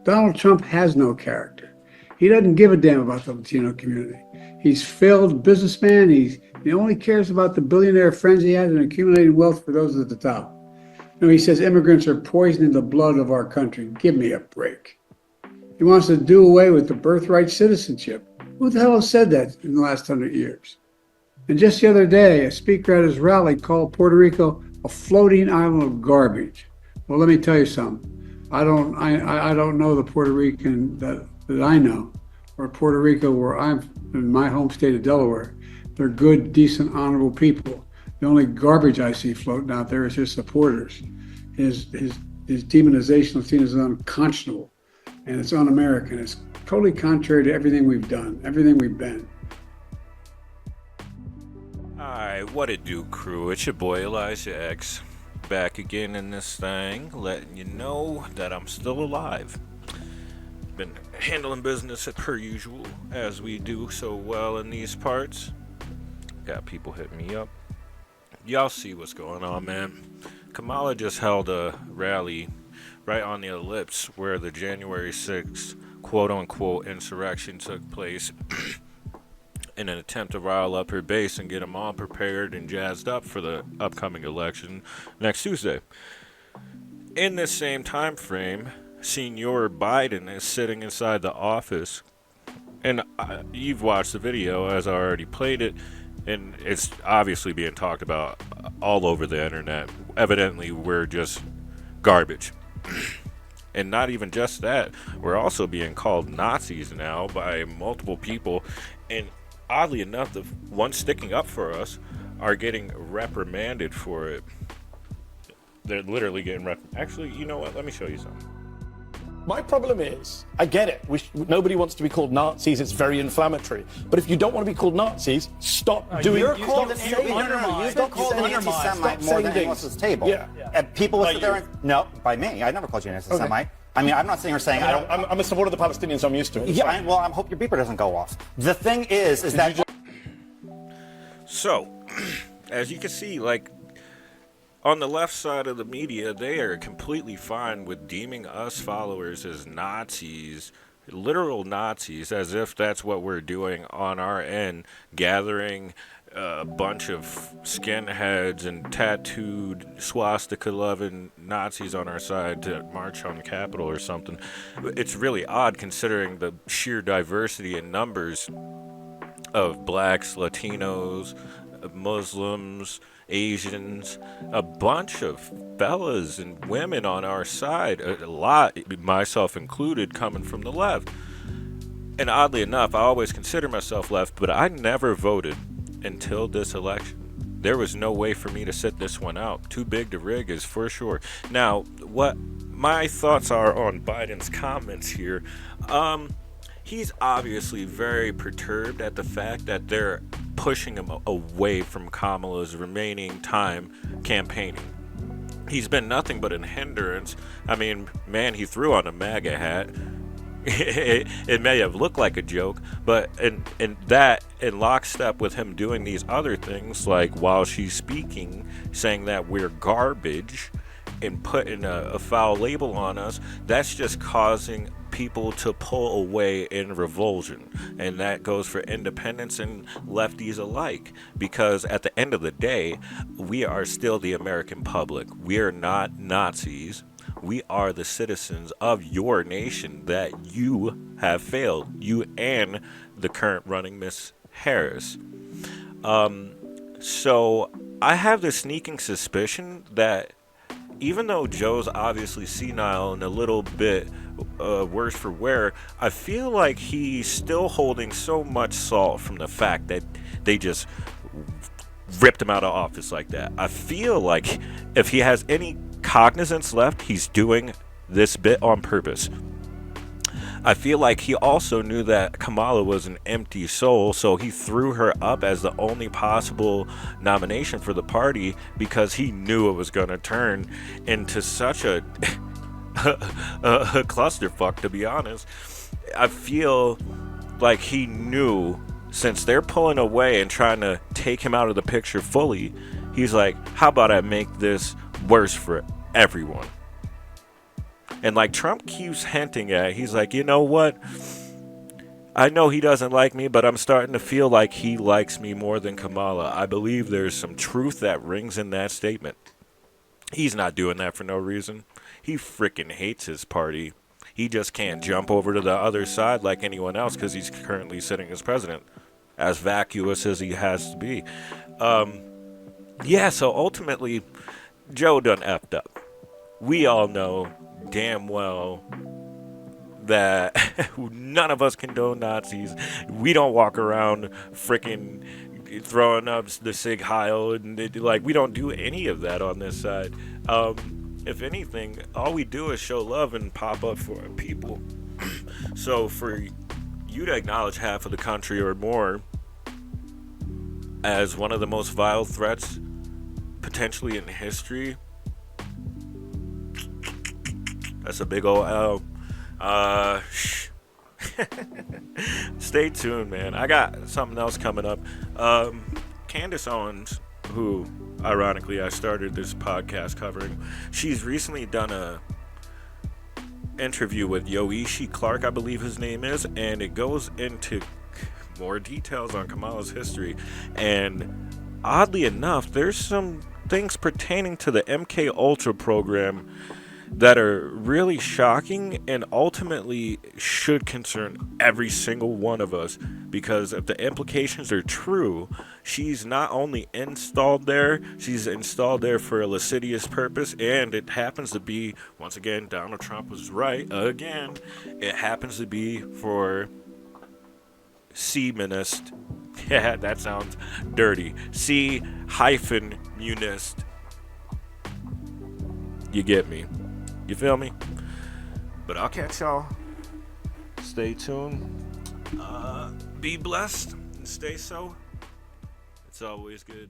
Donald Trump has no character. He doesn't give a damn about the Latino community. He's failed businessman. He only cares about the billionaire friends he has and accumulating wealth for those at the top. He says immigrants are poisoning the blood of our country. Give me a break. He wants to do away with the birthright citizenship. Who the hell has said that in the last 100 years? And just the other day, a speaker at his rally called Puerto Rico a floating island of garbage. Well, let me tell you something. I don't know the Puerto Rican that I know, or Puerto Rico where I'm in my home state of Delaware. They're good, decent, honorable people. The only garbage I see floating out there is his supporters. His demonization of Latinos is unconscionable, and it's un-American. It's totally contrary to everything we've done, everything we've been. Alright, what it do, crew? It's your boy Elijah X, back again in this thing, letting you know that I'm still alive. Been handling business per usual, as we do so well in these parts. Got people hitting me up. Y'all see what's going on, man. Kamala just held a rally right on the ellipse where the January 6th quote-unquote insurrection took place in an attempt to rile up her base and get them all prepared and jazzed up for the upcoming election next Tuesday. In this same time frame, Senor Biden is sitting inside the office, and you've watched the video as I already played it, and it's obviously being talked about all over the internet. Evidently, we're just garbage. And not even just that, we're also being called Nazis now by multiple people, and oddly enough, the ones sticking up for us are getting reprimanded for it. They're literally getting Actually, you know what? Let me show you something. My problem is, I get it. Nobody wants to be called Nazis. It's very inflammatory. But if you don't want to be called Nazis, stop doing. You're called an anti-Semite. You've been called an anti-Semite more than anyone else at this table. Yeah. And people will sit there and no, by me. I never called you an anti-Semite. Okay. I mean, I'm not sitting here saying I don't. I'm a supporter of the Palestinians. So I'm used to it. Yeah. I hope your beeper doesn't go off. The thing is that. So, as you can see, like, on the left side of the media, they are completely fine with deeming us followers as Nazis, literal Nazis, as if that's what we're doing on our end, gathering a bunch of skinheads and tattooed swastika-loving Nazis on our side to march on the Capitol or something. It's really odd considering the sheer diversity in numbers of blacks, Latinos, Muslims, Asians, a bunch of fellas and women on our side, a lot, myself included, coming from the left. And oddly enough, I always consider myself left, but I never voted until this election. There was no way for me to sit this one out. Too big to rig is for sure. Now, what my thoughts are on Biden's comments here, he's obviously very perturbed at the fact that they're pushing him away from Kamala's remaining time campaigning. He's been nothing but a hindrance. I mean, man, he threw on a MAGA hat. It may have looked like a joke, but in lockstep with him doing these other things, like while she's speaking, saying that we're garbage and putting a foul label on us, that's just causing people to pull away in revulsion. And that goes for independents and lefties alike, because at the end of the day, we are still the American public. We are not Nazis. We are the citizens of your nation that you have failed, you and the current running Miss Harris. So I have the sneaking suspicion that even though Joe's obviously senile and a little bit worse for wear, I feel like he's still holding so much salt from the fact that they just ripped him out of office like that. I feel like if he has any cognizance left, he's doing this bit on purpose. I feel like he also knew that Kamala was an empty soul, so he threw her up as the only possible nomination for the party because he knew it was going to turn into such a clusterfuck, to be honest. I feel like he knew, since they're pulling away and trying to take him out of the picture fully, he's like, how about I make this worse for everyone? And like Trump keeps hinting at, he's like, you know what? I know he doesn't like me, but I'm starting to feel like he likes me more than Kamala. I believe there's some truth that rings in that statement. He's not doing that for no reason. He freaking hates his party. He just can't jump over to the other side like anyone else because he's currently sitting as president, as vacuous as he has to be. Yeah, so ultimately, Joe done effed up. We all know damn well that none of us condone Nazis. We don't walk around freaking throwing up the Sig Heil, and like, we don't do any of that on this side. If anything, all we do is show love and pop up for our people. So for you to acknowledge half of the country or more as one of the most vile threats potentially in history, that's a big old L. Stay tuned, man. I got something else coming up. Candace Owens, who ironically I started this podcast covering, she's recently done a interview with Yoichi Clark, I believe his name is, and it goes into more details on Kamala's history. And oddly enough, there's some things pertaining to the MK Ultra program that are really shocking and ultimately should concern every single one of us, because if the implications are true, she's not only installed there, she's installed there for a lascivious purpose, and it happens to be, once again, Donald Trump was right again, it happens to be for C-munist. Yeah, that sounds dirty. C-munist. You get me. You feel me? But I'll catch y'all. Stay tuned. Be blessed and stay so. It's always good.